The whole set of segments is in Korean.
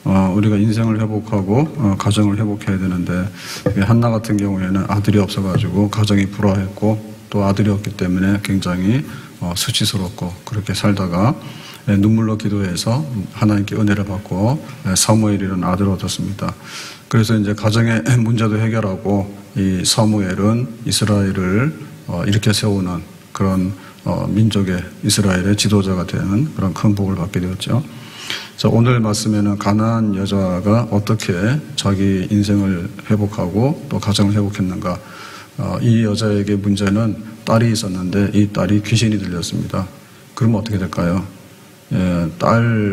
우리가 인생을 회복하고 가정을 회복해야 되는데, 한나 같은 경우에는 아들이 없어가지고 가정이 불화했고 또 아들이 없기 때문에 굉장히 수치스럽고 그렇게 살다가 눈물로 기도해서 하나님께 은혜를 받고 사무엘이라는 아들을 얻었습니다. 그래서 이제 가정의 문제도 해결하고 이 사무엘은 이스라엘을 이렇게 세우는 그런 민족의 이스라엘의 지도자가 되는 그런 큰 복을 받게 되었죠. 자, 오늘 말씀에는 가나안 여자가 어떻게 자기 인생을 회복하고 또 가정을 회복했는가. 이 여자에게 문제는 딸이 있었는데 이 딸이 귀신이 들렸습니다. 그러면 어떻게 될까요?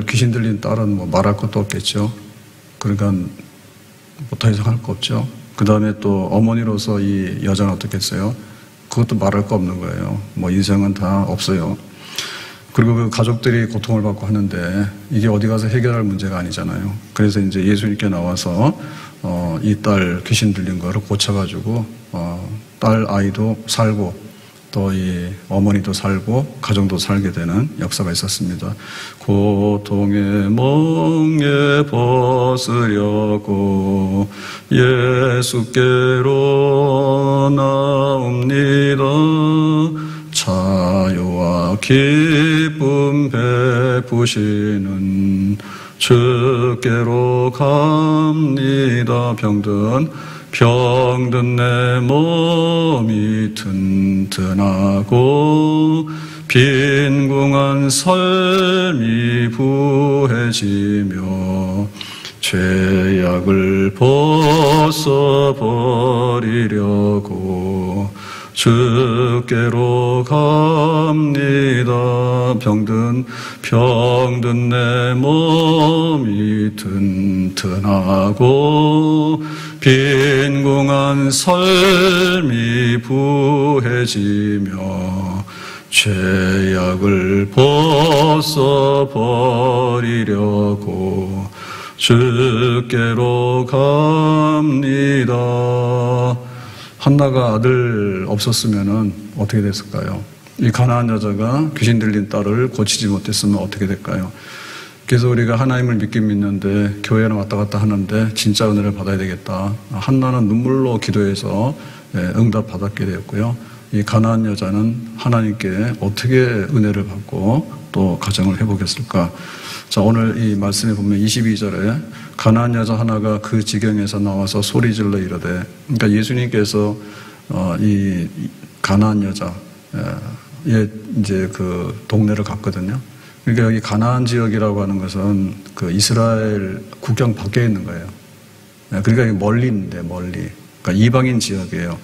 귀신 들린 딸은 뭐 말할 것도 없겠죠. 그러니까 뭐 더 이상 할 거 없죠. 그 다음에 또 어머니로서 이 여자는 어떻겠어요? 그것도 말할 거 없는 거예요. 뭐 인생은 다 없어요. 그리고 그 가족들이 고통을 받고 하는데 이게 어디 가서 해결할 문제가 아니잖아요. 그래서 이제 예수님께 나와서 이 딸 귀신 들린 거를 고쳐가지고 딸 아이도 살고 또 이 어머니도 살고 가정도 살게 되는 역사가 있었습니다. 고통의 멍에 벗으려고 예수께로 나옵니다. 자유와 기쁨 베푸시는 주께로 갑니다. 병든 내 몸이 튼튼하고 빈궁한 삶이 부해지며 죄악을 벗어버리려고 주께로 갑니다. 병든 내 몸이 튼튼하고 빈궁한 삶이 부해지며 죄악을 벗어버리려고 주께로 갑니다. 한나가 아들 없었으면 어떻게 됐을까요? 이 가나안 여자가 귀신 들린 딸을 고치지 못했으면 어떻게 될까요? 그래서 우리가 하나님을 믿긴 믿는데 교회는 왔다 갔다 하는데 진짜 은혜를 받아야 되겠다. 한나는 눈물로 기도해서 응답 받았게 되었고요. 이 가나안 여자는 하나님께 어떻게 은혜를 받고 또 가정을 회복했을까? 자, 오늘 이 말씀에 보면 22절에 가나안 여자 하나가 그 지경에서 나와서 소리질러 이르되, 그러니까 예수님께서 이 가나안 여자의 이제 그 동네를 갔거든요. 그러니까 여기 가나안 지역이라고 하는 것은 그 이스라엘 국경 밖에 있는 거예요. 그러니까 멀리 있는데 멀리. 그러니까 이방인 지역이에요.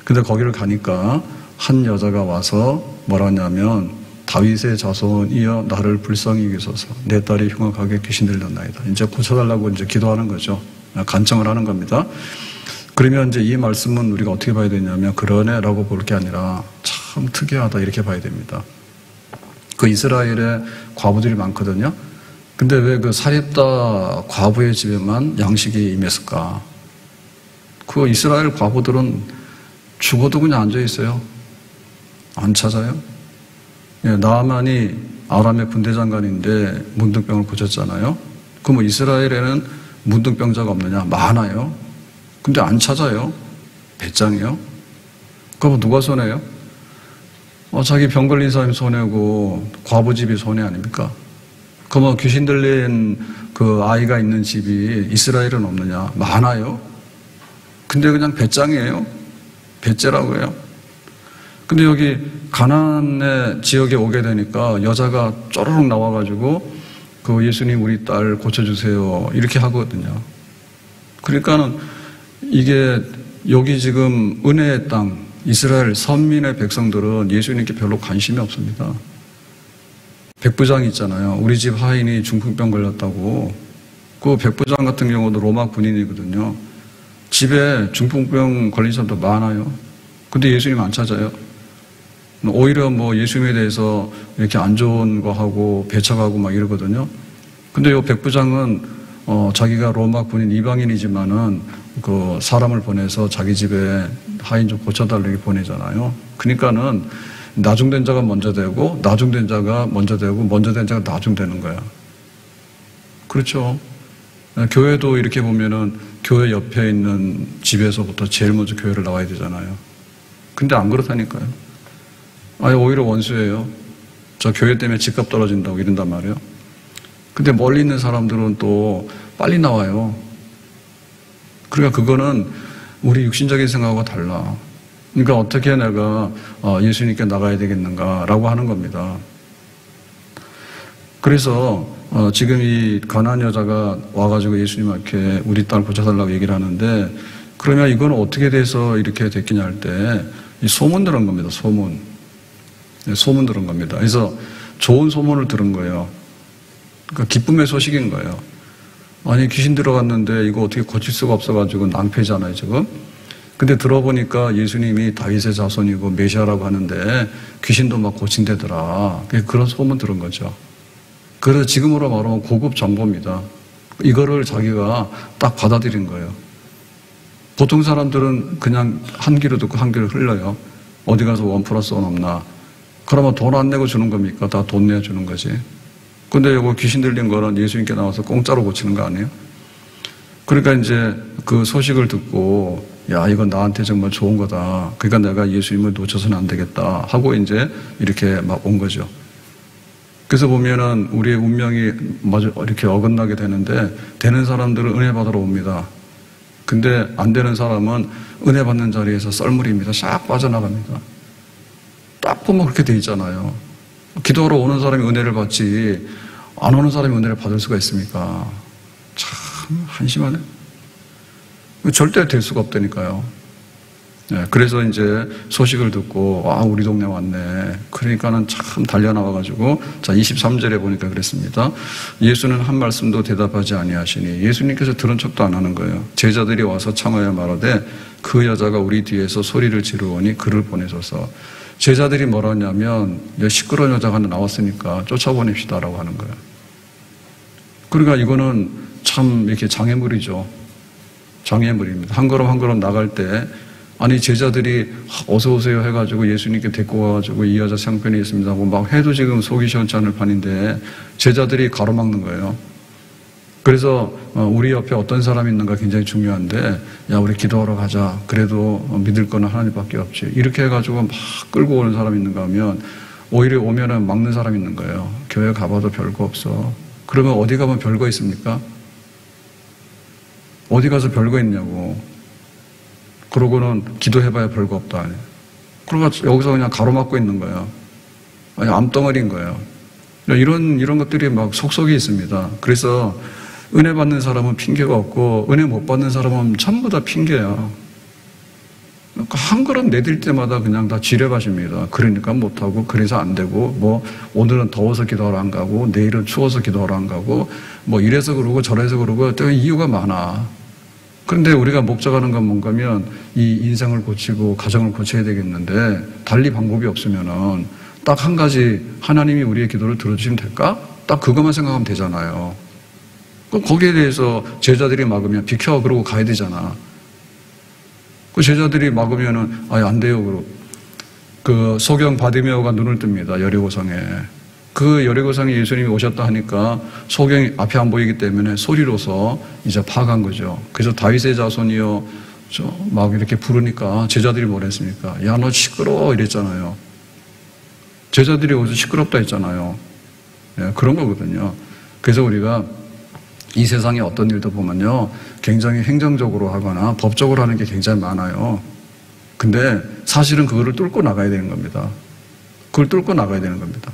근데 거기를 가니까 한 여자가 와서 뭐라 하냐면 다윗의 자손이여 나를 불쌍히 여기소서. 내 딸이 흉악하게 귀신 들렸나이다. 이제 고쳐달라고 이제 기도하는 거죠. 간청을 하는 겁니다. 그러면 이제 이 말씀은 우리가 어떻게 봐야 되냐면 그러네라고 볼 게 아니라 참 특이하다 이렇게 봐야 됩니다. 그 이스라엘에 과부들이 많거든요. 근데 왜 그 사립다 과부의 집에만 양식이 임했을까? 그 이스라엘 과부들은 죽어도 그냥 앉아 있어요. 안 찾아요. 나아만이 아람의 군대장관인데 문둥병을 고쳤잖아요. 그럼 이스라엘에는 문둥병자가 없느냐? 많아요. 근데 안 찾아요. 배짱이요. 그럼 누가 손해요? 자기 병 걸린 사람이 손해고 과부집이 손해 아닙니까? 그럼 귀신 들린 그 아이가 있는 집이 이스라엘은 없느냐? 많아요. 근데 그냥 배짱이에요. 배째라고 해요. 근데 여기 가나안의 지역에 오게 되니까 여자가 쪼르륵 나와가지고 그 예수님 우리 딸 고쳐주세요 이렇게 하거든요. 그러니까는 이게 여기 지금 은혜의 땅 이스라엘 선민의 백성들은 예수님께 별로 관심이 없습니다. 백부장 있잖아요. 우리 집 하인이 중풍병 걸렸다고. 그 백부장 같은 경우도 로마 군인이거든요. 집에 중풍병 걸린 사람도 많아요. 근데 예수님 안 찾아요. 오히려 뭐 예수님에 대해서 이렇게 안 좋은 거 하고 배척하고 막 이러거든요. 근데 이 백부장은 자기가 로마 군인 이방인이지만은 그 사람을 보내서 자기 집에 하인 좀 고쳐달라고 보내잖아요. 그러니까는 나중된 자가 먼저 되고 나중된 자가 먼저 되고 먼저 된 자가 나중되는 거야. 그렇죠. 교회도 이렇게 보면은 교회 옆에 있는 집에서부터 제일 먼저 교회를 나와야 되잖아요. 근데 안 그렇다니까요. 아니, 오히려 원수예요. 저 교회 때문에 집값 떨어진다고 이런단 말이에요. 근데 멀리 있는 사람들은 또 빨리 나와요. 그러니까 그거는 우리 육신적인 생각하고 달라. 그러니까 어떻게 내가 예수님께 나가야 되겠는가라고 하는 겁니다. 그래서 지금 이 가나안 여자가 와가지고 예수님한테 우리 딸 고쳐달라고 얘기를 하는데, 그러면 이건 어떻게 돼서 이렇게 됐겠냐 할 때 이 소문 들은 겁니다. 소문. 소문 들은 겁니다. 그래서 좋은 소문을 들은 거예요. 그러니까 기쁨의 소식인 거예요. 아니, 귀신 들어갔는데 이거 어떻게 고칠 수가 없어가지고 낭패잖아요, 지금. 근데 들어보니까 예수님이 다윗의 자손이고 메시아라고 하는데 귀신도 막 고친대더라. 그런 소문 들은 거죠. 그래서 지금으로 말하면 고급 정보입니다. 이거를 자기가 딱 받아들인 거예요. 보통 사람들은 그냥 한 귀로 듣고 한 귀로 흘러요. 어디 가서 1+1 없나. 그러면 돈 안 내고 주는 겁니까? 다 돈 내야 주는 거지. 근데 이거 귀신 들린 거는 예수님께 나와서 공짜로 고치는 거 아니에요? 그러니까 이제 그 소식을 듣고, 야, 이건 나한테 정말 좋은 거다. 그러니까 내가 예수님을 놓쳐서는 안 되겠다 하고 이제 이렇게 막 온 거죠. 그래서 보면은 우리의 운명이 마저 이렇게 어긋나게 되는데, 되는 사람들은 은혜 받으러 옵니다. 근데 안 되는 사람은 은혜 받는 자리에서 썰물입니다. 싹 빠져나갑니다. 딱 보면 그렇게 돼 있잖아요. 기도하러 오는 사람이 은혜를 받지 안 오는 사람이 은혜를 받을 수가 있습니까? 참 한심하네. 절대 될 수가 없다니까요. 네, 그래서 이제 소식을 듣고 우리 동네 왔네. 그러니까는 참 달려나와가지고, 자 23절에 보니까 그랬습니다. 예수는 한 말씀도 대답하지 아니하시니, 예수님께서 들은 척도 안 하는 거예요. 제자들이 와서 참하여 말하되 그 여자가 우리 뒤에서 소리를 지르오니 그를 보내소서. 제자들이 뭐라 하냐면, 시끄러운 여자가 하나 나왔으니까 쫓아보냅시다라고 하는 거예요. 그러니까 이거는 참 이렇게 장애물이죠. 장애물입니다. 한 걸음 한 걸음 나갈 때, 아니 제자들이 어서 오세요 해가지고 예수님께 데리고 와가지고 이 여자 상편에 있습니다 하고 막 해도 지금 속이 시원치 않을 판인데 제자들이 가로막는 거예요. 그래서 우리 옆에 어떤 사람이 있는가 굉장히 중요한데, 야 우리 기도하러 가자. 그래도 믿을 거는 하나님밖에 없지. 이렇게 해가지고 막 끌고 오는 사람이 있는가 하면 오히려 오면은 막는 사람이 있는 거예요. 교회 가봐도 별거 없어. 그러면 어디 가면 별거 있습니까? 어디 가서 별거 있냐고. 그러고는 기도해봐야 별거 없다. 그러고 여기서 그냥 가로막고 있는 거예요. 아니, 암덩어리인 거예요. 이런 것들이 막 속속이 있습니다. 그래서 은혜 받는 사람은 핑계가 없고 은혜 못 받는 사람은 전부 다 핑계야. 한 걸음 내딜 때마다 그냥 다 지뢰밭입니다. 그러니까 못하고, 그래서 안 되고, 뭐 오늘은 더워서 기도하러 안 가고, 내일은 추워서 기도하러 안 가고, 뭐 이래서 그러고 저래서 그러고 또 이유가 많아. 그런데 우리가 목적하는 건 뭔가면 이 인생을 고치고 가정을 고쳐야 되겠는데, 달리 방법이 없으면은 딱 한 가지, 하나님이 우리의 기도를 들어주시면 될까? 딱 그것만 생각하면 되잖아요. 그럼 거기에 대해서 제자들이 막으면 비켜 그러고 가야 되잖아. 그 제자들이 막으면은 안 돼요. 그러고 그 소경 바디메오가 눈을 뜹니다. 여리고성에. 그 여리고성에 예수님이 오셨다 하니까 소경이 앞에 안 보이기 때문에 소리로서 이제 파악한 거죠. 그래서 다윗의 자손이요 막 이렇게 부르니까 제자들이 뭐랬습니까? 야 너 시끄러워 이랬잖아요. 제자들이 어디서 시끄럽다 했잖아요. 네, 그런 거거든요. 그래서 우리가 이 세상에 어떤 일도 보면요 굉장히 행정적으로 하거나 법적으로 하는 게 굉장히 많아요. 근데 사실은 그거를 뚫고 나가야 되는 겁니다. 그걸 뚫고 나가야 되는 겁니다.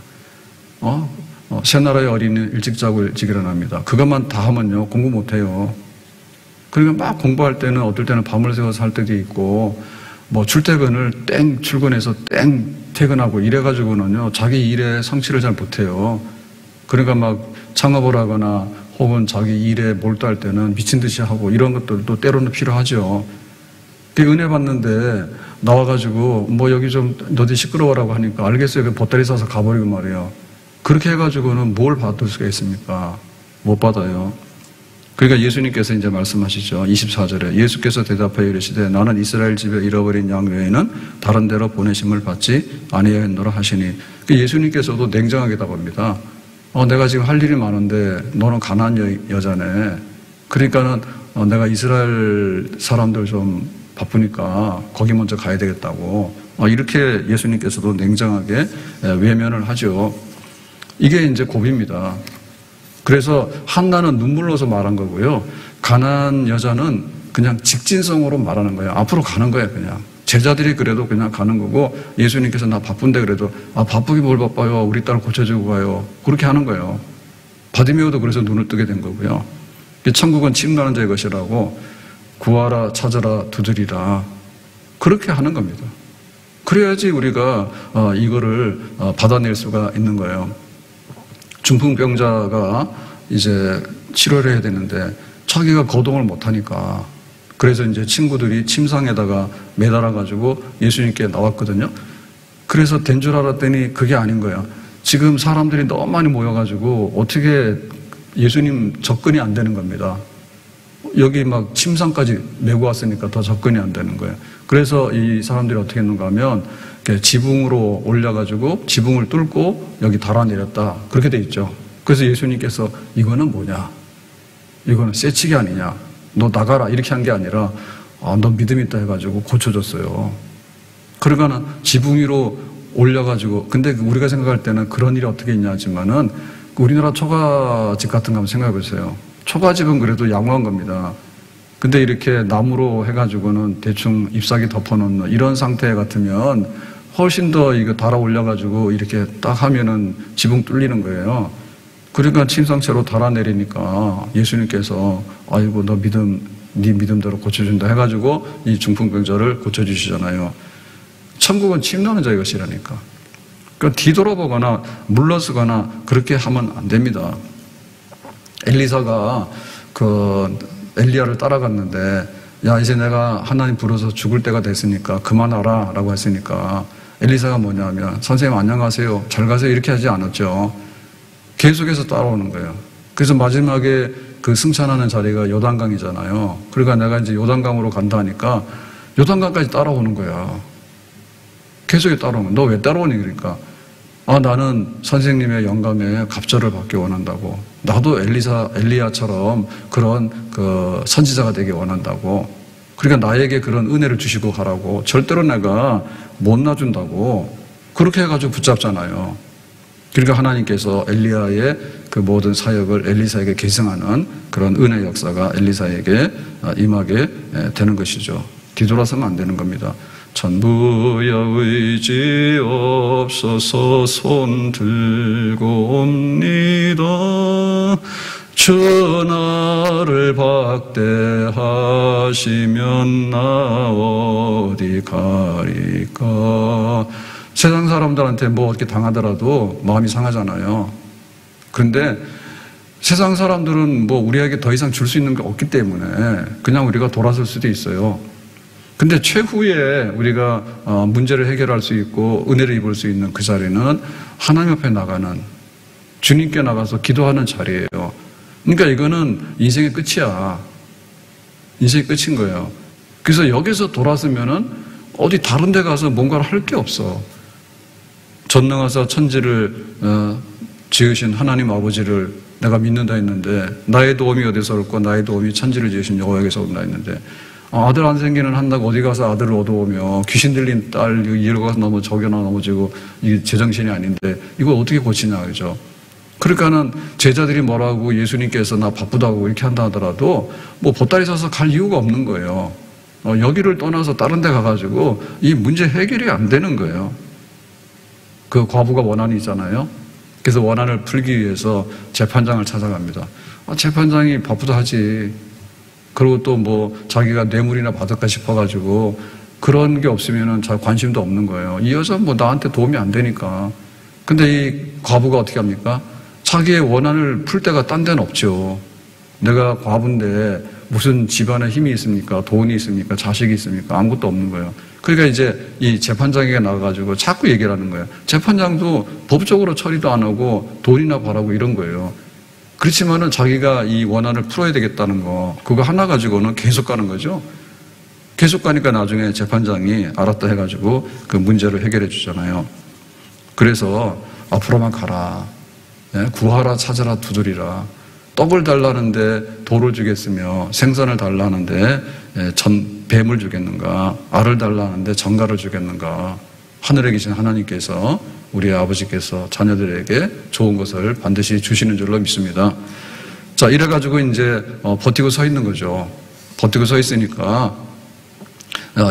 새나라의 어린이는 일찍 자고 일찍 일어납니다. 그것만 다 하면요 공부 못해요. 그러니까 막 공부할 때는 어떨 때는 밤을 새워서 할 때도 있고, 뭐 출퇴근을 땡 출근해서 땡 퇴근하고 이래가지고는요 자기 일에 성취를 잘 못해요. 그러니까 막 창업을 하거나 혹은 자기 일에 몰두할 때는 미친 듯이 하고, 이런 것들도 때로는 필요하죠. 은혜 받는데 나와가지고 뭐 여기 좀 너희 시끄러워라고 하니까 알겠어요. 그 보따리 싸서 가버리고 말이에요. 그렇게 해가지고는 뭘 받을 수가 있습니까? 못 받아요. 그러니까 예수님께서 이제 말씀하시죠. 24절에 예수께서 대답하여 이르시되 나는 이스라엘 집에 잃어버린 양 외에는 다른 데로 보내심을 받지 아니하였노라 하시니, 예수님께서도 냉정하게 답합니다. 내가 지금 할 일이 많은데 너는 가난한 여자네. 그러니까는 내가 이스라엘 사람들 좀 바쁘니까 거기 먼저 가야 되겠다고 이렇게 예수님께서도 냉정하게 외면을 하죠. 이게 이제 고비입니다. 그래서 한나는 눈물로서 말한 거고요. 가나안 여자는 그냥 직진성으로 말하는 거예요. 앞으로 가는 거예요, 그냥. 제자들이 그래도 그냥 가는 거고, 예수님께서 나 바쁜데 그래도, 바쁘게 뭘 바빠요. 우리 딸 고쳐주고 가요. 그렇게 하는 거예요. 바디메오도 그래서 눈을 뜨게 된 거고요. 천국은 침노하는 자의 것이라고, 구하라, 찾아라, 두드리라. 그렇게 하는 겁니다. 그래야지 우리가 이거를 받아낼 수가 있는 거예요. 중풍병자가 이제 치료를 해야 되는데 자기가 거동을 못하니까 그래서 이제 친구들이 침상에다가 매달아가지고 예수님께 나왔거든요. 그래서 된 줄 알았더니 그게 아닌 거야. 지금 사람들이 너무 많이 모여가지고 어떻게 예수님 접근이 안 되는 겁니다. 여기 막 침상까지 메고 왔으니까 더 접근이 안 되는 거예요. 그래서 이 사람들이 어떻게 했는가 하면 지붕으로 올려가지고 지붕을 뚫고 여기 달아내렸다. 그렇게 돼 있죠. 그래서 예수님께서 이거는 뭐냐? 이거는 쇠치기 아니냐? 너 나가라. 이렇게 한 게 아니라 너 믿음 있다 해가지고 고쳐줬어요. 그러니까는 지붕 위로 올려가지고 근데 우리가 생각할 때는 그런 일이 어떻게 있냐 하지만은 우리나라 초가집 같은 거 한번 생각해 보세요. 초가집은 그래도 양호한 겁니다. 근데 이렇게 나무로 해가지고는 대충 잎사귀 덮어놓는 이런 상태 같으면 훨씬 더 이거 달아 올려가지고 이렇게 딱 하면은 지붕 뚫리는 거예요. 그러니까 침상채로 달아내리니까 예수님께서 아이고 너 믿음, 네 믿음대로 고쳐준다 해가지고 이 중풍병자를 고쳐주시잖아요. 천국은 침노하는 자의 것이라니까. 그러니까 뒤돌아보거나 물러서거나 그렇게 하면 안 됩니다. 엘리사가 엘리야를 따라갔는데 야 이제 내가 하나님 부르서 죽을 때가 됐으니까 그만하라 라고 했으니까 엘리사가 뭐냐면 선생님 안녕하세요 잘 가세요 이렇게 하지 않았죠. 계속해서 따라오는 거예요. 그래서 마지막에 그 승천하는 자리가 요단강이잖아요. 그러니까 내가 이제 요단강으로 간다 하니까 요단강까지 따라오는 거야. 계속 따라오는 거야. 너 왜 따라오니? 그러니까 나는 선생님의 영감에 갑절을 받기 원한다고. 나도 엘리야처럼 그런 선지자가 되기 원한다고. 그러니까 나에게 그런 은혜를 주시고 가라고. 절대로 내가 못 놔준다고. 그렇게 해가지고 붙잡잖아요. 그러니까 하나님께서 엘리야의 그 모든 사역을 엘리사에게 계승하는 그런 은혜 역사가 엘리사에게 임하게 되는 것이죠. 뒤돌아서면 안 되는 겁니다. 전부야 의지 없어서 손 들고 옵니다. 전하를 박대하시면 나 어디 가리까. 세상 사람들한테 뭐 어떻게 당하더라도 마음이 상하잖아요. 그런데 세상 사람들은 뭐 우리에게 더 이상 줄 수 있는 게 없기 때문에 그냥 우리가 돌아설 수도 있어요. 근데 최후에 우리가 문제를 해결할 수 있고 은혜를 입을 수 있는 그 자리는 하나님 앞에 나가는, 주님께 나가서 기도하는 자리예요. 그러니까 이거는 인생의 끝이야. 인생의 끝인 거예요. 그래서 여기서 돌아서면은 어디 다른 데 가서 뭔가를 할 게 없어. 전능하사 천지를 지으신 하나님 아버지를 내가 믿는다 했는데 나의 도움이 어디서 올까? 나의 도움이 천지를 지으신 여호와에게서 온다 했는데 아들 안 생기는 한다고 어디 가서 아들을 얻어오며 귀신 들린 딸 이리 가서 넘어지고 이게 제정신이 아닌데 이걸 어떻게 고치냐 그죠? 그러니까는 제자들이 뭐라고 예수님께서 나 바쁘다고 이렇게 한다 하더라도 뭐 보따리 싸서 갈 이유가 없는 거예요. 여기를 떠나서 다른 데 가가지고 이 문제 해결이 안 되는 거예요. 그 과부가 원한이 있잖아요. 그래서 원한을 풀기 위해서 재판장을 찾아갑니다. 재판장이 바쁘다 하지. 그리고 또 뭐 자기가 뇌물이나 받을까 싶어가지고 그런 게 없으면은 잘 관심도 없는 거예요. 이 여자 뭐 나한테 도움이 안 되니까. 근데 이 과부가 어떻게 합니까? 자기의 원한을 풀 데가 딴 데는 없죠. 내가 과부인데 무슨 집안에 힘이 있습니까? 돈이 있습니까? 자식이 있습니까? 아무것도 없는 거예요. 그러니까 이제 이 재판장에게 나가가지고 자꾸 얘기를 하는 거예요. 재판장도 법적으로 처리도 안 하고 돈이나 바라고 이런 거예요. 그렇지만은 자기가 이 원한을 풀어야 되겠다는 거, 그거 하나 가지고는 계속 가는 거죠. 계속 가니까 나중에 재판장이 알았다 해가지고 그 문제를 해결해 주잖아요. 그래서 앞으로만 가라. 구하라, 찾아라, 두드리라. 떡을 달라는데 돌을 주겠으며 생선을 달라는데 뱀을 주겠는가? 알을 달라는데 전갈을 주겠는가? 하늘에 계신 하나님께서, 우리 아버지께서 자녀들에게 좋은 것을 반드시 주시는 줄로 믿습니다. 자, 이래가지고 이제 버티고 서 있는 거죠. 버티고 서 있으니까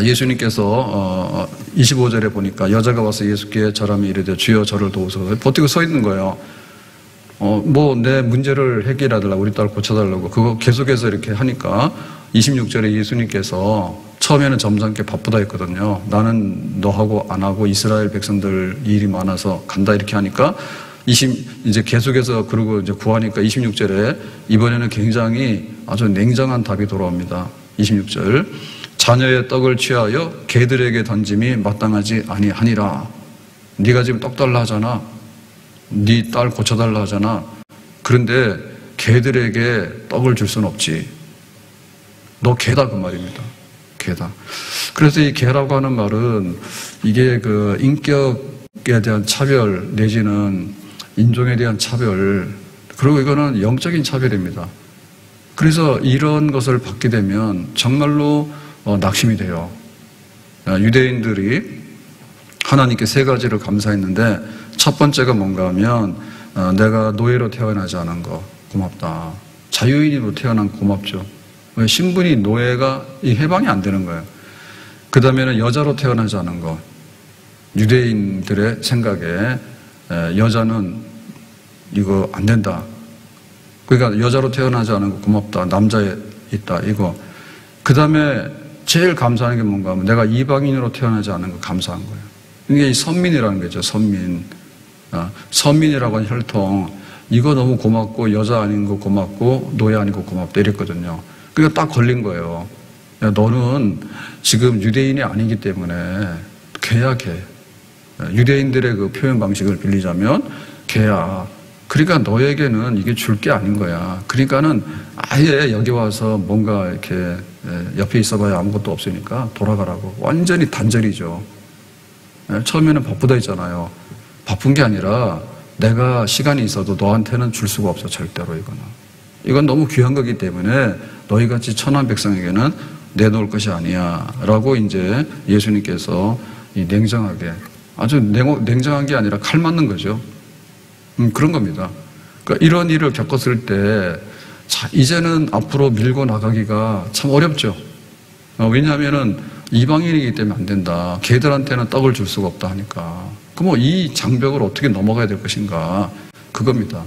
예수님께서 25절에 보니까 여자가 와서 예수께 절하며 이르되 주여 저를 도우소서. 버티고 서 있는 거예요. 뭐 내 문제를 해결해달라고, 우리 딸 고쳐달라고 그거 계속해서 이렇게 하니까 26절에 예수님께서 처음에는 점잖게 바쁘다 했거든요. 나는 너하고 안 하고 이스라엘 백성들 일이 많아서 간다 이렇게 하니까 이제 계속해서 그러고 이제 구하니까 26절에 이번에는 굉장히 아주 냉정한 답이 돌아옵니다. 26절. 자녀의 떡을 취하여 개들에게 던짐이 마땅하지 아니하니라. 네가 지금 떡 달라 하잖아. 네 딸 고쳐달라 하잖아. 그런데 개들에게 떡을 줄 수는 없지. 너 개다 그 말입니다. 개다. 그래서 이 개라고 하는 말은 이게 그 인격에 대한 차별 내지는 인종에 대한 차별, 그리고 이거는 영적인 차별입니다. 그래서 이런 것을 받게 되면 정말로 낙심이 돼요. 유대인들이 하나님께 세 가지를 감사했는데 첫 번째가 뭔가 하면 내가 노예로 태어나지 않은 거 고맙다. 자유인으로 태어난 거 고맙죠. 신분이 노예가 해방이 안 되는 거예요. 그 다음에는 여자로 태어나지 않은 거. 유대인들의 생각에 여자는 이거 안 된다. 그러니까 여자로 태어나지 않은 거 고맙다. 남자에 있다. 이거. 그 다음에 제일 감사한 게 뭔가 하면 내가 이방인으로 태어나지 않은 거 감사한 거예요. 이게 이 선민이라는 거죠. 선민. 선민이라고 하는 혈통. 이거 너무 고맙고 여자 아닌 거 고맙고 노예 아닌 거 고맙다 이랬거든요. 그러니까 딱 걸린 거예요. 야, 너는 지금 유대인이 아니기 때문에 개야 개. 유대인들의 그 표현 방식을 빌리자면 개야. 그러니까 너에게는 이게 줄 게 아닌 거야. 그러니까는 아예 여기 와서 뭔가 이렇게 옆에 있어봐야 아무것도 없으니까 돌아가라고. 완전히 단절이죠. 처음에는 바쁘다 했잖아요. 바쁜 게 아니라 내가 시간이 있어도 너한테는 줄 수가 없어. 절대로 이거는. 이건 너무 귀한 거기 때문에 너희같이 천한 백성에게는 내놓을 것이 아니야 라고 이제 예수님께서 냉정하게, 아주 냉정한 게 아니라 칼 맞는 거죠. 그런 겁니다. 그러니까 이런 일을 겪었을 때 자, 이제는 앞으로 밀고 나가기가 참 어렵죠. 왜냐하면은 이방인이기 때문에 안 된다. 걔들한테는 떡을 줄 수가 없다 하니까. 그럼 이 장벽을 어떻게 넘어가야 될 것인가. 그겁니다.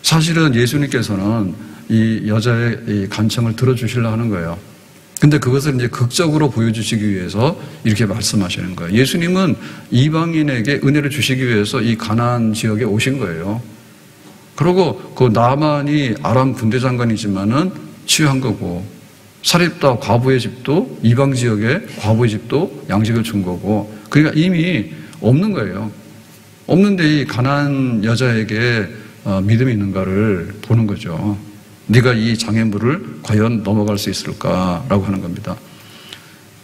사실은 예수님께서는 이 여자의 이 간청을 들어주시려 하는 거예요. 근데 그것을 이제 극적으로 보여주시기 위해서 이렇게 말씀하시는 거예요. 예수님은 이방인에게 은혜를 주시기 위해서 이 가나안 지역에 오신 거예요. 그리고 그 나만이 아람 군대 장관이지만은 치유한 거고, 사렙다 과부의 집도 이방 지역의 과부의 집도 양식을 준 거고, 그러니까 이미 없는 거예요. 없는데 이 가나안 여자에게 믿음이 있는가를 보는 거죠. 네가 이 장애물을 과연 넘어갈 수 있을까라고 하는 겁니다.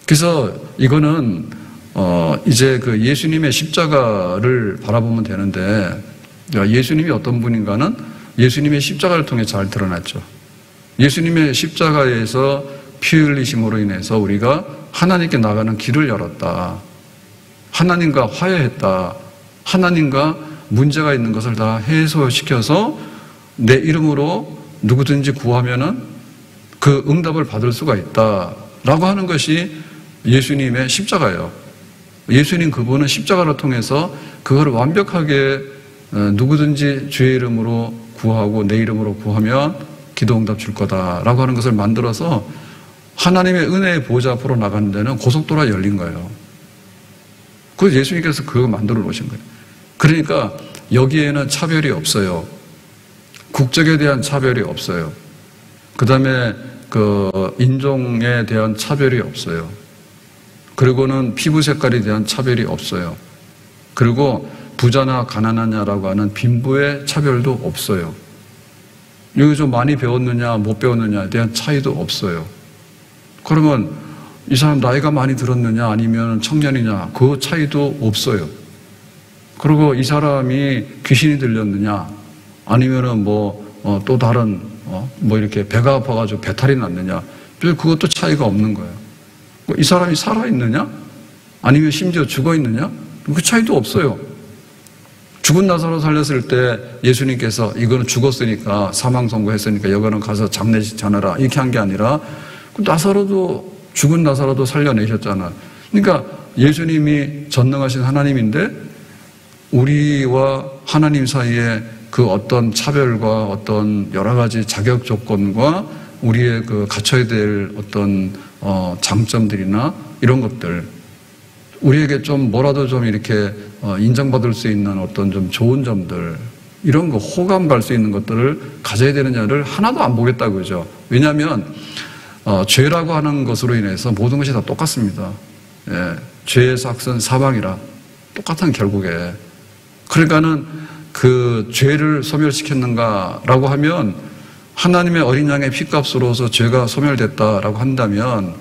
그래서 이거는 이제 그 예수님의 십자가를 바라보면 되는데, 예수님이 어떤 분인가는 예수님의 십자가를 통해 잘 드러났죠. 예수님의 십자가에서 피 흘리심으로 인해서 우리가 하나님께 나가는 길을 열었다. 하나님과 화해했다. 하나님과 문제가 있는 것을 다 해소시켜서 내 이름으로 누구든지 구하면은 그 응답을 받을 수가 있다라고 하는 것이 예수님의 십자가예요. 예수님 그분은 십자가를 통해서 그걸 완벽하게 누구든지 주의 이름으로 구하고 내 이름으로 구하면 기도 응답 줄 거다라고 하는 것을 만들어서 하나님의 은혜의 보좌 앞으로 나가는 데는 고속도로가 열린 거예요. 그래서 예수님께서 그거 만들어 놓으신 거예요. 그러니까 여기에는 차별이 없어요. 국적에 대한 차별이 없어요. 그 다음에 그 인종에 대한 차별이 없어요. 그리고는 피부 색깔에 대한 차별이 없어요. 그리고 부자나 가난하냐라고 하는 빈부의 차별도 없어요. 여기 좀 많이 배웠느냐 못 배웠느냐에 대한 차이도 없어요. 그러면 이 사람 나이가 많이 들었느냐 아니면 청년이냐 그 차이도 없어요. 그리고 이 사람이 귀신이 들렸느냐 아니면은 또 다른 뭐 이렇게 배가 아파가지고 배탈이 났느냐. 별 그것도 차이가 없는 거예요. 이 사람이 살아있느냐? 아니면 심지어 죽어있느냐? 그 차이도 없어요. 죽은 나사로 살렸을 때 예수님께서 이거는 죽었으니까 사망 선고했으니까 여거는 가서 장례식 자느라 이렇게 한 게 아니라 나사로도 죽은 나사로도 살려내셨잖아. 그러니까 예수님이 전능하신 하나님인데 우리와 하나님 사이에 그 어떤 차별과 어떤 여러 가지 자격 조건과 우리의 그 갖춰야 될 어떤 장점들이나 이런 것들 우리에게 좀 뭐라도 좀 이렇게 인정받을 수 있는 어떤 좀 좋은 점들 이런 거 호감 갈 수 있는 것들을 가져야 되느냐를 하나도 안 보겠다고 그러죠. 왜냐하면 죄라고 하는 것으로 인해서 모든 것이 다 똑같습니다. 예, 죄의 삭은 사망이라 똑같은 결국에. 그러니까는 그 죄를 소멸시켰는가라고 하면 하나님의 어린 양의 피값으로서 죄가 소멸됐다라고 한다면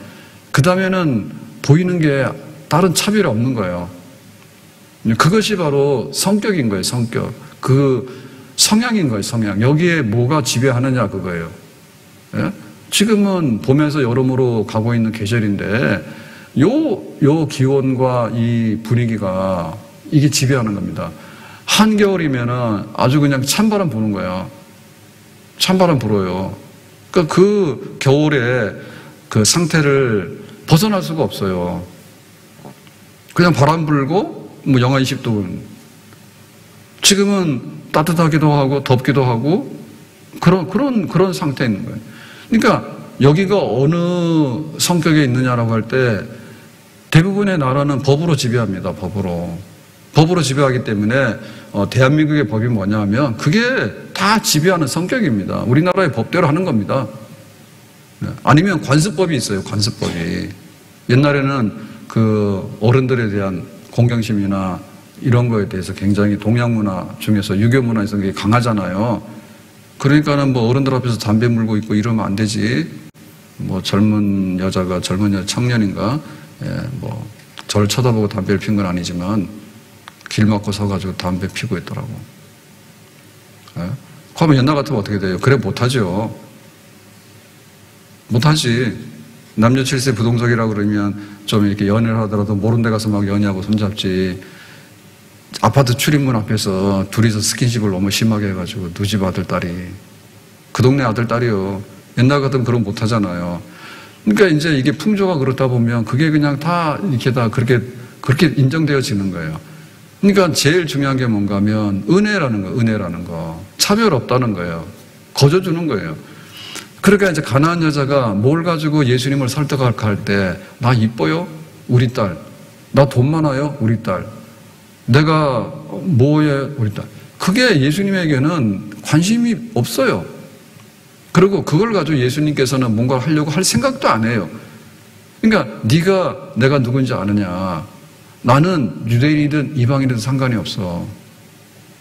그 다음에는 보이는 게 다른 차별이 없는 거예요. 그것이 바로 성격인 거예요. 성격. 그 성향인 거예요. 성향. 여기에 뭐가 지배하느냐 그거예요. 예? 지금은 봄에서 여름으로 가고 있는 계절인데 요 기온과 이 분위기가 이게 지배하는 겁니다. 한겨울이면은 아주 그냥 찬바람 부는 거야. 찬바람 불어요. 그러니까 그 겨울에 그 상태를 벗어날 수가 없어요. 그냥 바람 불고 뭐 영하 20도. 지금은 따뜻하기도 하고 덥기도 하고 그런 상태에 있는 거예요. 그러니까 여기가 어느 성격에 있느냐라고 할 때 대부분의 나라는 법으로 지배합니다. 법으로 지배하기 때문에 대한민국의 법이 뭐냐 하면 그게 다 지배하는 성격입니다. 우리나라의 법대로 하는 겁니다. 아니면 관습법이 있어요. 관습법이. 옛날에는 그 어른들에 대한 공경심이나 이런 거에 대해서 굉장히 동양 문화 중에서 유교 문화에서 그게 강하잖아요. 그러니까는 뭐 어른들 앞에서 담배 물고 있고 이러면 안 되지. 뭐 젊은 여자가 청년인가 뭐 저를 쳐다보고 담배를 핀 건 아니지만 길 막고 서가지고 담배 피고 있더라고. 그러면 옛날 같으면 어떻게 돼요? 그래 못하죠. 못하지. 남녀 7세 부동석이라고 그러면 좀 이렇게 연애를 하더라도 모른 데 가서 막 연애하고 손잡지. 아파트 출입문 앞에서 둘이서 스킨십을 너무 심하게 해가지고 누 집 아들 딸이 그 동네 아들 딸이요. 옛날 같으면 그런 거 못하잖아요. 그러니까 이제 이게 풍조가 그렇다 보면 그게 그냥 다 이렇게 다 그렇게 인정되어지는 거예요. 그러니까 제일 중요한 게 뭔가 하면 은혜라는 거. 차별 없다는 거예요. 거저주는 거예요. 그러니까 이제 가나안 여자가 뭘 가지고 예수님을 설득할까 할 때, 나 이뻐요? 우리 딸. 나 돈 많아요? 우리 딸. 내가 뭐에? 우리 딸. 그게 예수님에게는 관심이 없어요. 그리고 그걸 가지고 예수님께서는 뭔가 하려고 할 생각도 안 해요. 그러니까 네가 내가 누군지 아느냐. 나는 유대인이든 이방인이든 상관이 없어.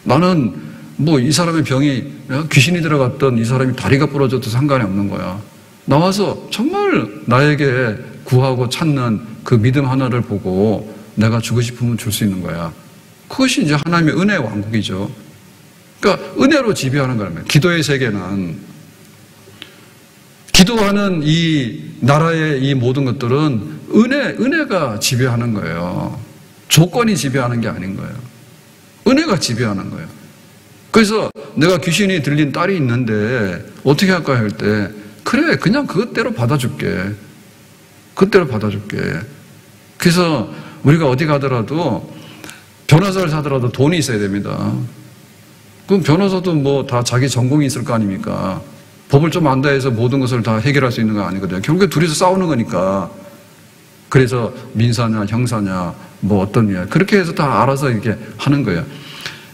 나는 뭐 이 사람의 병이 귀신이 들어갔던 이 사람이 다리가 부러져도 상관이 없는 거야. 나와서 정말 나에게 구하고 찾는 그 믿음 하나를 보고 내가 주고 싶으면 줄 수 있는 거야. 그것이 이제 하나님의 은혜의 왕국이죠. 그러니까 은혜로 지배하는 거라면 기도의 세계는 기도하는 이 나라의 이 모든 것들은 은혜가 지배하는 거예요. 조건이 지배하는 게 아닌 거예요. 은혜가 지배하는 거예요. 그래서 내가 귀신이 들린 딸이 있는데 어떻게 할까 할 때 그래 그냥 그것대로 받아줄게. 그때로 받아줄게. 그래서 우리가 어디 가더라도 변호사를 사더라도 돈이 있어야 됩니다. 그럼 변호사도 뭐 다 자기 전공이 있을 거 아닙니까? 법을 좀 안다 해서 모든 것을 다 해결할 수 있는 거 아니거든요. 결국에 둘이서 싸우는 거니까. 그래서 민사냐 형사냐 뭐 어떤 일 그렇게 해서 다 알아서 이렇게 하는 거예요.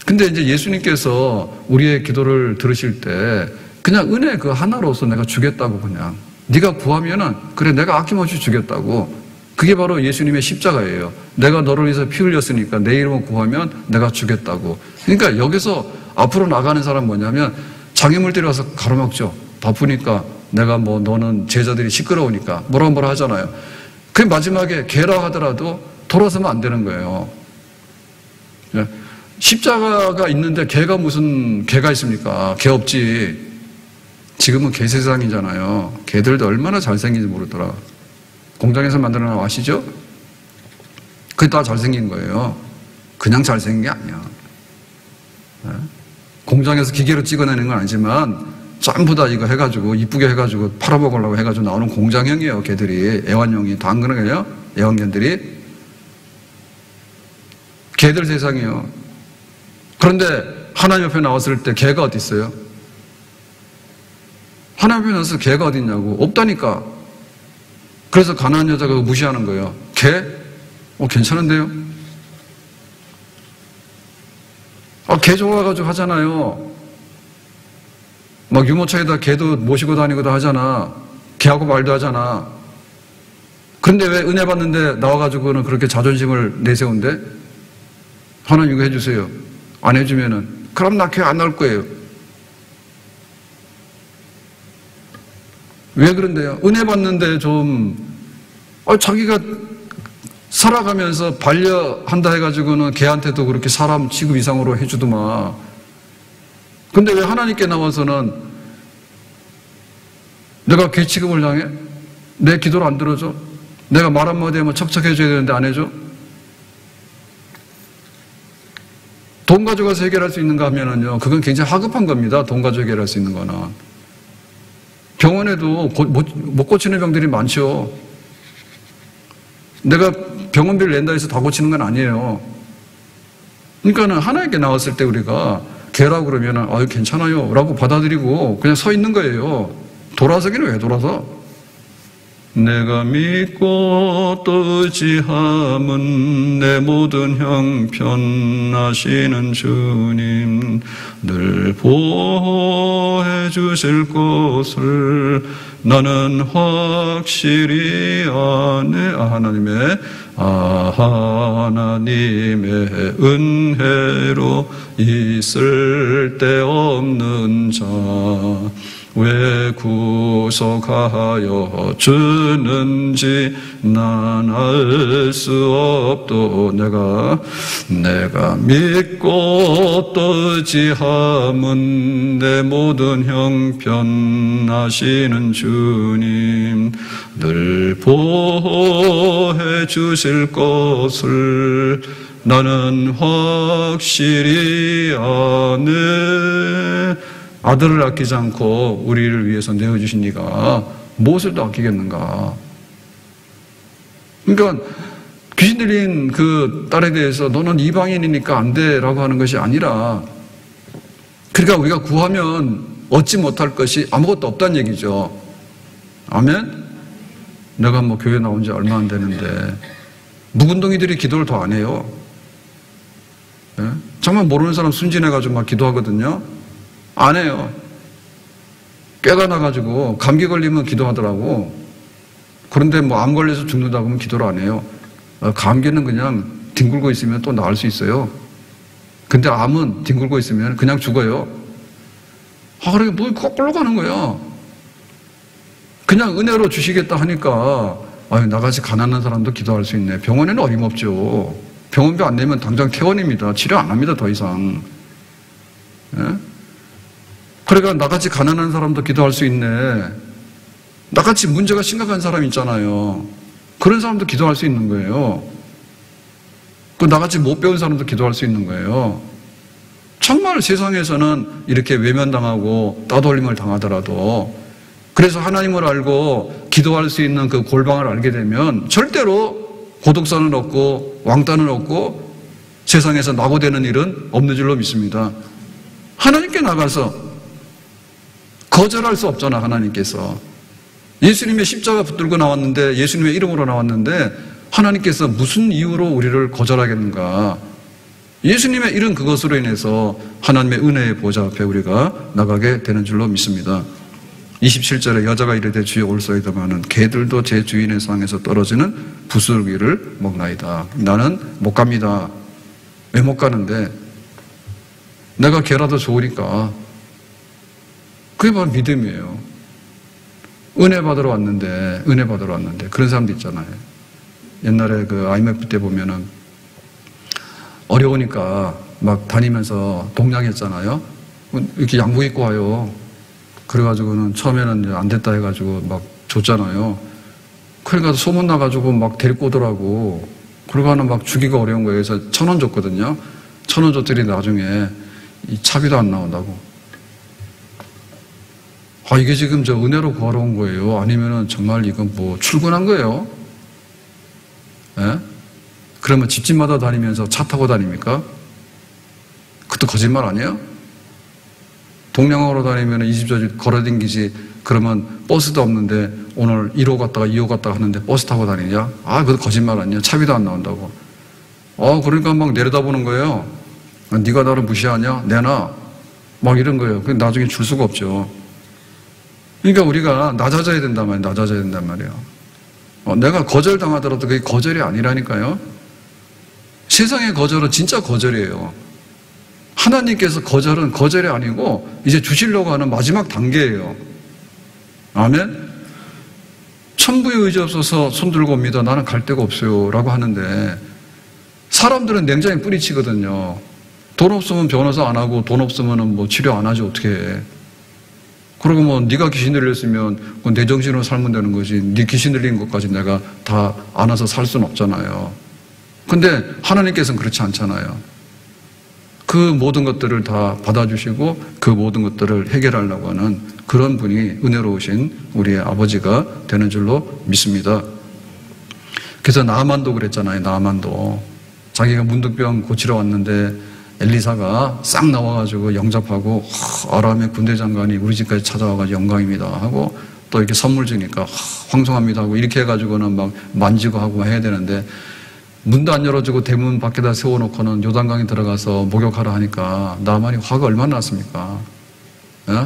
근데 이제 예수님께서 우리의 기도를 들으실 때 그냥 은혜 그 하나로서 내가 주겠다고 그냥 네가 구하면은 그래 내가 아낌없이 주겠다고. 그게 바로 예수님의 십자가예요. 내가 너를 위해서 피 흘렸으니까 내 이름을 구하면 내가 주겠다고. 그러니까 여기서 앞으로 나가는 사람 뭐냐면 장애물들이 와서 가로막죠. 바쁘니까 내가 뭐 너는 제자들이 시끄러우니까 뭐라 하잖아요. 그 마지막에 개라 하더라도 돌아서면 안 되는 거예요. 십자가가 있는데 개가 무슨 개가 있습니까? 개 없지. 지금은 개 세상이잖아요. 개들도 얼마나 잘생긴지 모르더라. 공장에서 만들어 놓은 아시죠? 그게 다 잘생긴 거예요. 그냥 잘생긴 게 아니야. 공장에서 기계로 찍어내는 건 아니지만 전부 다 이거 해가지고 이쁘게 해가지고 팔아먹으려고 해가지고 나오는 공장형이에요. 개들이. 애완용이 다 안 그런 거예요. 애완견들이. 개들 세상이에요. 그런데 하나님 옆에 나왔을 때 개가 어디 있어요? 하나님 앞에 나와서 개가 어디 있냐고. 없다니까. 그래서 가난한 여자가 무시하는 거예요. 개? 괜찮은데요? 개 좋아가지고 하잖아요. 막 유모차에다 개도 모시고 다니고도 하잖아. 개하고 말도 하잖아. 그런데 왜 은혜 받는데 나와가지고는 그렇게 자존심을 내세운대? 하나님 이거 해주세요. 안 해주면은 그럼 나 교회 안 나올 거예요. 왜 그런데요? 은혜 받는데 좀 자기가 살아가면서 반려한다 해가지고는 걔한테도 그렇게 사람 취급 이상으로 해주더만. 근데 왜 하나님께 나와서는 내가 걔 취급을 당해? 내 기도를 안 들어줘? 내가 말 한마디 하면 척척해줘야 되는데 안 해줘? 돈 가져가서 해결할 수 있는가 하면은요, 그건 굉장히 하급한 겁니다. 돈 가지고 해결할 수 있는 거는. 병원에도 못 고치는 병들이 많죠. 내가 병원비를 낸다 해서 다 고치는 건 아니에요. 그러니까는 하나님께 나왔을 때 우리가 개라고 그러면은 괜찮아요 라고 받아들이고 그냥 서 있는 거예요. 돌아서기는 왜 돌아서? 내가 믿고 또 의지함은 내 모든 형편하시는 주님 늘 보호해 주실 것을 나는 확실히 아네. 하나님의 은혜로 있을 데 없는 자 왜 구속하여 주는지 난 알 수 없도 내가 믿고 또 의지함은 내 모든 형편 아시는 주님 늘 보호해 주실 것을 나는 확실히 아네. 아들을 아끼지 않고 우리를 위해서 내어주신 이가 무엇을 더 아끼겠는가. 그러니까 귀신 들린 그 딸에 대해서 너는 이방인이니까 안 돼라고 하는 것이 아니라, 그러니까 우리가 구하면 얻지 못할 것이 아무것도 없다는 얘기죠. 아멘? 내가 교회 나온 지 얼마 안 되는데 묵은덩이들이 기도를 더 안 해요. 네? 정말 모르는 사람 순진해가지고 막 기도하거든요. 안 해요. 꾀가 나가지고 감기 걸리면 기도하더라고. 그런데 암 걸려서 죽는다고 하면 기도를 안 해요. 감기는 그냥 뒹굴고 있으면 또 나을 수 있어요. 근데 암은 뒹굴고 있으면 그냥 죽어요. 그래, 거꾸로 가는 거야. 그냥 은혜로 주시겠다 하니까, 나같이 가난한 사람도 기도할 수 있네. 병원에는 어림없죠. 병원비 안 내면 당장 퇴원입니다. 치료 안 합니다, 더 이상. 예? 그러니까 나같이 가난한 사람도 기도할 수 있네. 나같이 문제가 심각한 사람 있잖아요. 그런 사람도 기도할 수 있는 거예요. 나같이 못 배운 사람도 기도할 수 있는 거예요. 정말 세상에서는 이렇게 외면당하고 따돌림을 당하더라도, 그래서 하나님을 알고 기도할 수 있는 그 골방을 알게 되면 절대로 고독사는 없고 왕따는 없고 세상에서 낙오되는 일은 없는 줄로 믿습니다. 하나님께 나가서 거절할 수 없잖아. 하나님께서 예수님의 십자가 붙들고 나왔는데, 예수님의 이름으로 나왔는데 하나님께서 무슨 이유로 우리를 거절하겠는가. 예수님의 이런 그것으로 인해서 하나님의 은혜의 보좌 앞에 우리가 나가게 되는 줄로 믿습니다. 27절에 여자가 이르되 주여 올소이다마는 개들도 제 주인의 상에서 떨어지는 부스러기를 먹나이다. 나는 못 갑니다. 왜 못 가는데? 내가 개라도 좋으니까. 그게 바로 믿음이에요. 은혜 받으러 왔는데 그런 사람도 있잖아요. 옛날에 IMF 때 보면은 어려우니까 막 다니면서 동냥했잖아요. 이렇게 양복 입고 와요. 그래가지고는 처음에는 이제 안 됐다 해가지고 막 줬잖아요. 그러니까 소문 나가지고 막 데리고 오더라고. 그러고는 막 주기가 어려운 거예요. 그래서 1,000원 줬거든요. 1,000원 줬더니 나중에 이 차비도 안 나온다고. 아, 이게 지금 저 은혜로 구하러 온 거예요? 아니면은 정말 이건 뭐 출근한 거예요? 예? 그러면 집집마다 다니면서 차 타고 다닙니까? 그것도 거짓말 아니에요? 동량으로 다니면 이 집 저 집 걸어다니지. 그러면 버스도 없는데 오늘 1호 갔다가 2호 갔다가 하는데 버스 타고 다니냐? 아, 그것도 거짓말 아니에요? 차비도 안 나온다고. 그러니까 막 내려다보는 거예요. 네가 나를 무시하냐? 내놔. 막 이런 거예요. 그 나중에 줄 수가 없죠. 그러니까 우리가 낮아져야 된단 말이에요. 낮아져야 된단 말이에요. 내가 거절당하더라도 그게 거절이 아니라니까요. 세상의 거절은 진짜 거절이에요. 하나님께서 거절은 거절이 아니고 이제 주시려고 하는 마지막 단계예요. 아멘? 천부에 의지 없어서 손들고 옵니다. 나는 갈 데가 없어요. 라고 하는데 사람들은 냉장에 뿌리치거든요. 돈 없으면 변호사 안 하고 돈 없으면 뭐 치료 안 하지 어떻게 해. 그리고 뭐 네가 귀신 들렸으면 내 정신으로 살면 되는 거지. 네 귀신 들린 것까지 내가 다 안아서 살 수는 없잖아요. 근데 하나님께서는 그렇지 않잖아요. 그 모든 것들을 다 받아주시고 그 모든 것들을 해결하려고 하는 그런 분이 은혜로우신 우리의 아버지가 되는 줄로 믿습니다. 그래서 나아만도 그랬잖아요. 나아만도 자기가 문득병 고치러 왔는데 엘리사가 싹 나와가지고 영접하고 아람의 군대 장관이 우리 집까지 찾아와가지고 영광입니다 하고 또 이렇게 선물 주니까 황송합니다 하고 이렇게 해가지고는 막 만지고 하고 해야 되는데 문도 안 열어주고 대문 밖에다 세워놓고는 요단강에 들어가서 목욕하라 하니까 나만이 화가 얼마나 났습니까?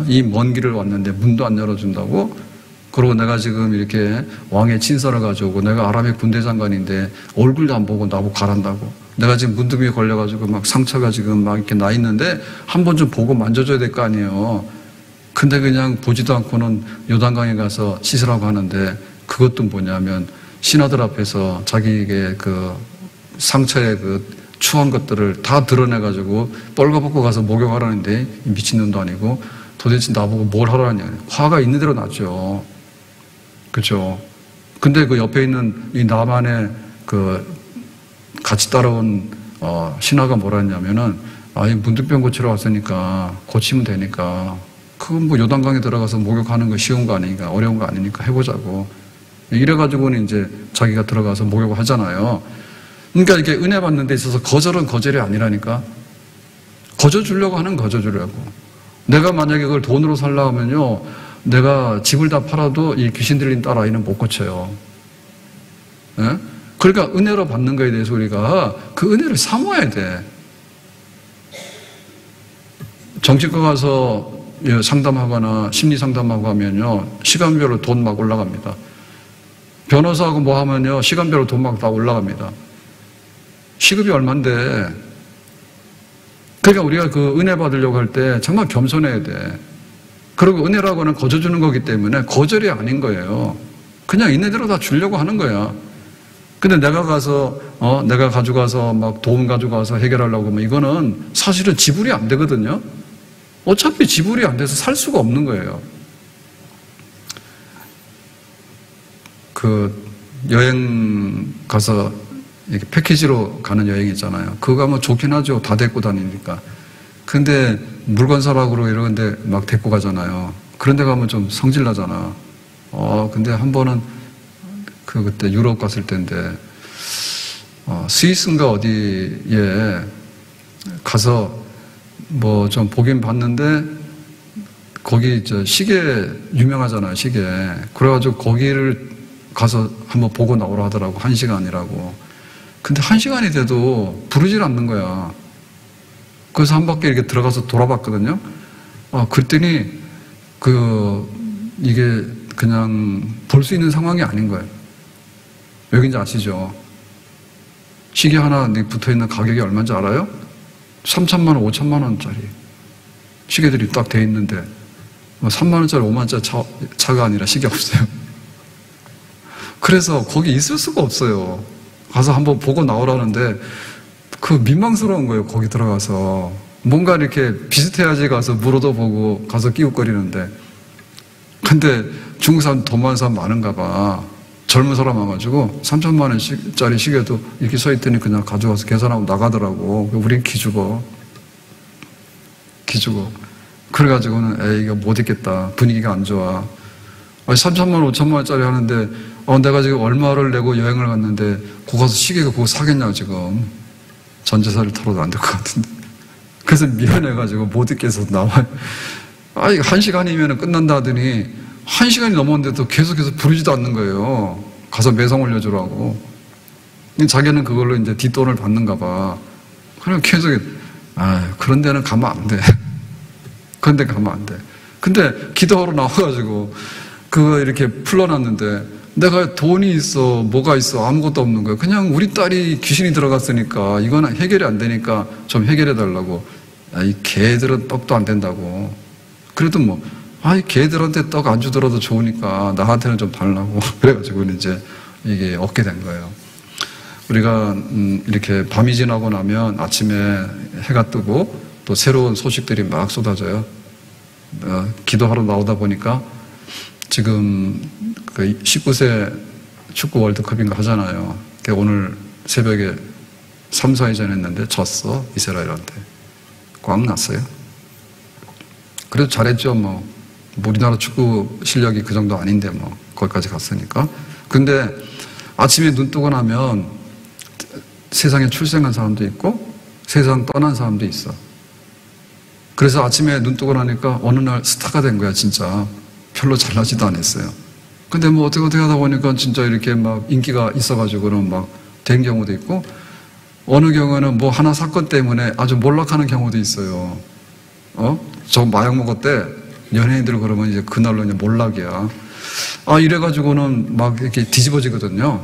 이 먼 길을 왔는데 문도 안 열어준다고? 그리고 내가 지금 이렇게 왕의 친서를 가져오고 내가 아람의 군대 장관인데 얼굴도 안 보고 나보고 가란다고. 내가 지금 문둥이에 걸려가지고 막 상처가 지금 막 이렇게 나 있는데 한 번 좀 보고 만져줘야 될 거 아니에요. 근데 그냥 보지도 않고는 요단강에 가서 씻으라고 하는데 그것도 뭐냐면 신하들 앞에서 자기에게 그 상처의 그 추한 것들을 다 드러내가지고 뻘거벗고 가서 목욕하라는데 미친놈도 아니고 도대체 나보고 뭘 하라냐. 화가 있는 대로 났죠. 그렇죠. 근데 그 옆에 있는 이 나만의 그 같이 따라온 신하가 뭐라 했냐면은 이 문득병 고치러 왔으니까 고치면 되니까 그건 뭐 요단강에 들어가서 목욕하는 거 쉬운 거 아니니까 어려운 거 아니니까 해보자고. 이래가지고는 이제 자기가 들어가서 목욕을 하잖아요. 그러니까 이게 은혜 받는 데 있어서 거절은 거절이 아니라니까. 거저 주려고 하는 거저 주려고. 내가 만약에 그걸 돈으로 살려고 하면요. 내가 집을 다 팔아도 이 귀신 들린 딸 아이는 못 고쳐요. 예? 그러니까 은혜로 받는 거에 대해서 우리가 그 은혜를 사모해야 돼. 정신과 가서 상담하거나 심리 상담하고 하면요. 시간별로 돈 막 올라갑니다. 변호사하고 뭐 하면요. 시간별로 돈 막 다 올라갑니다. 시급이 얼만데. 그러니까 우리가 그 은혜 받으려고 할 때 정말 겸손해야 돼. 그리고 은혜라고는 거저 주는 거기 때문에 거절이 아닌 거예요. 그냥 있는 대로 다 주려고 하는 거야. 근데 내가 가서 내가 가져가서 막 돈 가져가서 해결하려고 하면 이거는 사실은 지불이 안 되거든요. 어차피 지불이 안 돼서 살 수가 없는 거예요. 그 여행 가서 이렇게 패키지로 가는 여행 있잖아요. 그거 가면 좋긴 하죠. 다 데리고 다니니까. 근데 물건 사라고 이러는데 막 데리고 가잖아요. 그런 데 가면 좀 성질 나잖아. 근데 한 번은 그때 유럽 갔을 때인데 스위스인가 어디에 가서 뭐 좀 보긴 봤는데 거기 저 시계 유명하잖아요. 시계. 그래가지고 거기를 가서 한번 보고 나오라 하더라고. 1시간이라고. 근데 1시간이 돼도 부르질 않는 거야. 그래서 한 바퀴 이렇게 들어가서 돌아봤거든요. 그랬더니 이게 그냥 볼 수 있는 상황이 아닌 거예요. 왜 그런지 아시죠? 시계 하나 붙어 있는 가격이 얼마인지 알아요? 3천만 원, 5천만 원짜리 시계들이 딱 돼 있는데 3만 원짜리, 5만 원짜리 차가 아니라 시계 없어요. 그래서 거기 있을 수가 없어요. 가서 한번 보고 나오라는데 그 민망스러운 거예요. 거기 들어가서 뭔가 이렇게 비슷해야지 가서 물어도 보고 가서 끼웃거리는데 근데 중국 사람 돈 많은 사람 많은가 봐. 젊은 사람 와가지고 3천만 원짜리 시계도 이렇게 서 있더니 그냥 가져가서 계산하고 나가더라고. 우린 기죽어. 그래가지고는 에이 이거 못 있겠다. 분위기가 안 좋아. 아니 3천만 원 5천만 원짜리 하는데 내가 지금 얼마를 내고 여행을 갔는데 거기 가서 시계가 그거 사겠냐 지금. 전재산을 털어도 안 될 것 같은데. 그래서 미안해가지고 못 있겠어서 나와요. 아니 1시간이면 끝난다 하더니 1시간이 넘었는데도 계속해서 부르지도 않는 거예요. 가서 매상 올려주라고. 자기는 그걸로 이제 뒷돈을 받는가 봐. 그럼 계속 그런 데는 가면 안 돼. 그런 데 가면 안 돼. 근데 기도하러 나와가지고 그거 이렇게 풀러놨는데 내가 돈이 있어 뭐가 있어 아무것도 없는 거예요. 그냥 우리 딸이 귀신이 들어갔으니까 이거는 해결이 안 되니까 좀 해결해 달라고. 이 개들은 떡도 안 된다고. 그래도 이 개들한테 떡 안 주더라도 좋으니까 나한테는 좀 달라고. 그래가지고 이제 이게 얻게 된 거예요. 우리가 이렇게 밤이 지나고 나면 아침에 해가 뜨고 또 새로운 소식들이 막 쏟아져요. 기도하러 나오다 보니까 지금 그 19세 축구 월드컵인가 하잖아요. 오늘 새벽에 3, 4회전 했는데 졌어. 이스라엘한테. 꽝 났어요. 그래도 잘했죠. 우리나라 축구 실력이 그 정도 아닌데 거기까지 갔으니까. 근데 아침에 눈 뜨고 나면 세상에 출생한 사람도 있고 세상 떠난 사람도 있어. 그래서 아침에 눈 뜨고 나니까 어느 날 스타가 된 거야 진짜. 별로 잘나지도 않았어요. 근데 어떻게 하다 보니까 진짜 이렇게 막 인기가 있어가지고는 막 된 경우도 있고 어느 경우는 하나 사건 때문에 아주 몰락하는 경우도 있어요. 저 마약 먹었대. 연예인들 그러면 이제 그날로 이제 몰락이야. 이래가지고는 막 이렇게 뒤집어지거든요.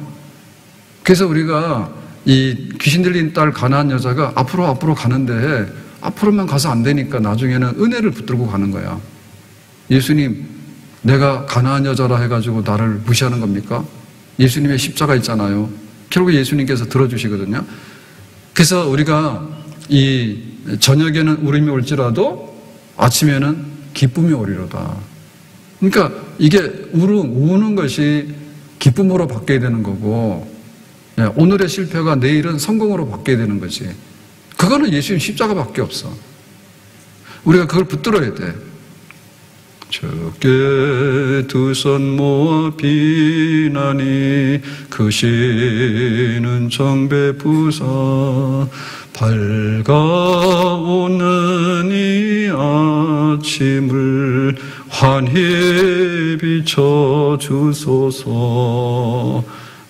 그래서 우리가 이 귀신 들린 딸 가난한 여자가 앞으로 가는데 앞으로만 가서 안 되니까 나중에는 은혜를 붙들고 가는 거야. 예수님, 내가 가난한 여자라 해가지고 나를 무시하는 겁니까? 예수님의 십자가 있잖아요. 결국 예수님께서 들어주시거든요. 그래서 우리가 이 저녁에는 울음이 올지라도 아침에는 기쁨이 오리로다. 그러니까 이게 우는 것이 기쁨으로 바뀌어야 되는 거고 오늘의 실패가 내일은 성공으로 바뀌어야 되는 거지. 그거는 예수님 십자가밖에 없어. 우리가 그걸 붙들어야 돼. 주께 두 손 모아 비나니 그 시는 정배 부사 밝아오는 이 아침을 환히 비춰주소서.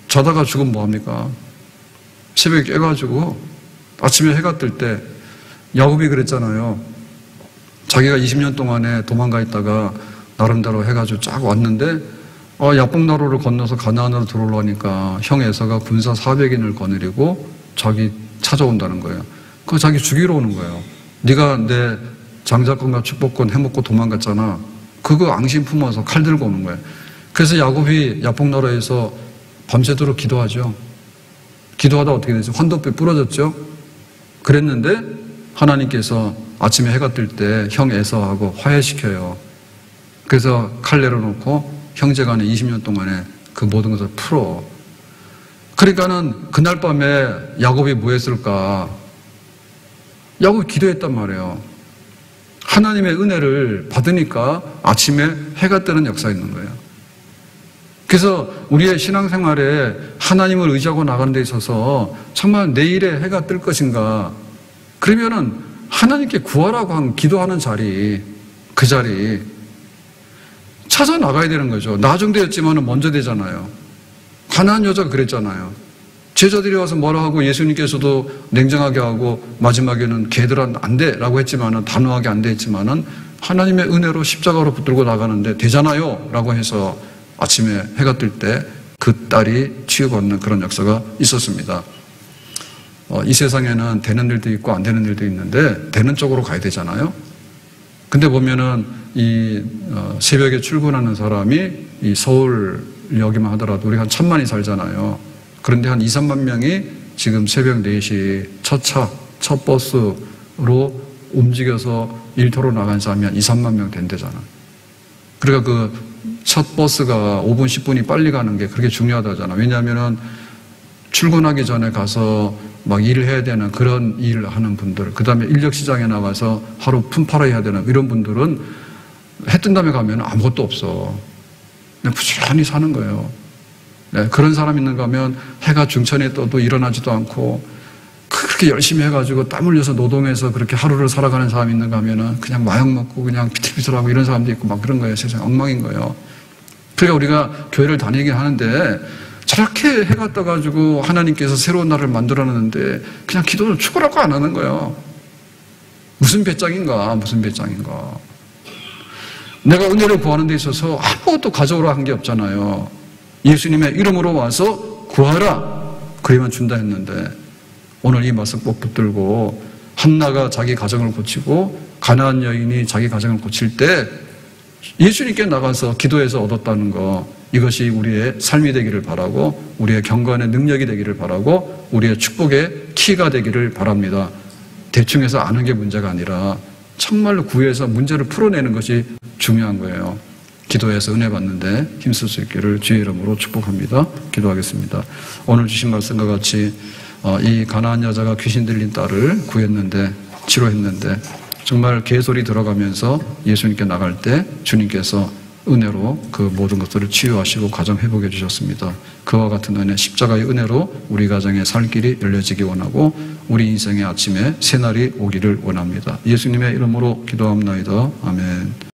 자다가 죽으면 뭐합니까? 새벽에 깨가지고 아침에 해가 뜰 때 야곱이 그랬잖아요. 자기가 20년 동안에 도망가 있다가 나름대로 해가지고 쫙 왔는데 야복나루를 건너서 가나안으로 들어오려니까 형 에서가 군사 400인을 거느리고 자기 찾아온다는 거예요. 그거 자기 죽이러 오는 거예요. 네가 내 장자권과 축복권 해먹고 도망갔잖아. 그거 앙심 품어서 칼 들고 오는 거예요. 그래서 야곱이 야복나루에서 밤새도록 기도하죠. 기도하다 어떻게 되죠? 환도뼈 부러졌죠? 그랬는데 하나님께서 아침에 해가 뜰 때 형 에서하고 화해시켜요. 그래서 칼 내려놓고 형제간에 20년 동안에 그 모든 것을 풀어. 그러니까는 그날 밤에 야곱이 뭐 했을까? 야곱이 기도했단 말이에요. 하나님의 은혜를 받으니까 아침에 해가 뜨는 역사가 있는 거예요. 그래서 우리의 신앙생활에 하나님을 의지하고 나가는 데 있어서 정말 내일에 해가 뜰 것인가? 그러면은 하나님께 구하라고 한 기도하는 자리, 그 자리 찾아 나가야 되는 거죠. 나중되었지만은 먼저 되잖아요. 가난한 여자가 그랬잖아요. 제자들이 와서 뭐라 하고 예수님께서도 냉정하게 하고 마지막에는 걔들은 안 돼라고 했지만은 단호하게 안 돼 했지만은 하나님의 은혜로 십자가로 붙들고 나가는데 되잖아요 라고 해서 아침에 해가 뜰 때 그 딸이 치유받는 그런 역사가 있었습니다. 이 세상에는 되는 일도 있고 안 되는 일도 있는데 되는 쪽으로 가야 되잖아요. 근데 보면은 이 새벽에 출근하는 사람이 이 서울역이만 하더라도 우리가 한 1,000만이 살잖아요. 그런데 한 2, 3만 명이 지금 새벽 4시 첫 차, 첫 버스로 움직여서 일터로 나간 사람이 한 2, 3만 명 된대잖아요. 그러니까 그 첫 버스가 5분, 10분이 빨리 가는 게 그렇게 중요하다잖아. 왜냐하면은 출근하기 전에 가서 막 일을 해야 되는 그런 일을 하는 분들, 그 다음에 인력시장에 나가서 하루 품팔아야 되는 이런 분들은 해 뜬 다음에 가면 아무것도 없어. 그냥 부지런히 사는 거예요. 네, 그런 사람 있는가 하면 해가 중천에 떠도 일어나지도 않고 그렇게 열심히 해가지고 땀 흘려서 노동해서 그렇게 하루를 살아가는 사람이 있는가 하면은 그냥 마약 먹고 그냥 비틀비틀하고 이런 사람도 있고 막 그런 거예요. 세상 엉망인 거예요. 그러니까 우리가 교회를 다니긴 하는데 저렇게 해가 떠가지고 하나님께서 새로운 날을 만들어놨는데 그냥 기도를 죽으라고 안 하는 거예요. 무슨 배짱인가, 무슨 배짱인가. 내가 은혜를 구하는 데 있어서 아무것도 가져오라 한 게 없잖아요. 예수님의 이름으로 와서 구하라. 그리만 준다 했는데 오늘 이 말씀 꼭 붙들고 한나가 자기 가정을 고치고 가나안 여인이 자기 가정을 고칠 때 예수님께 나가서 기도해서 얻었다는 거, 이것이 우리의 삶이 되기를 바라고 우리의 경건의 능력이 되기를 바라고 우리의 축복의 키가 되기를 바랍니다. 대충 해서 아는 게 문제가 아니라 정말로 구해서 문제를 풀어내는 것이 중요한 거예요. 기도해서 은혜 받는데 힘쓸 수 있기를 주의 이름으로 축복합니다. 기도하겠습니다. 오늘 주신 말씀과 같이 이 가나안 여자가 귀신 들린 딸을 구했는데, 치료했는데 정말 개소리 들어가면서 예수님께 나갈 때 주님께서 은혜로 그 모든 것들을 치유하시고 가정 회복해 주셨습니다. 그와 같은 은혜, 십자가의 은혜로 우리 가정의 살 길이 열려지기 원하고 우리 인생의 아침에 새날이 오기를 원합니다. 예수님의 이름으로 기도합나이다. 아멘.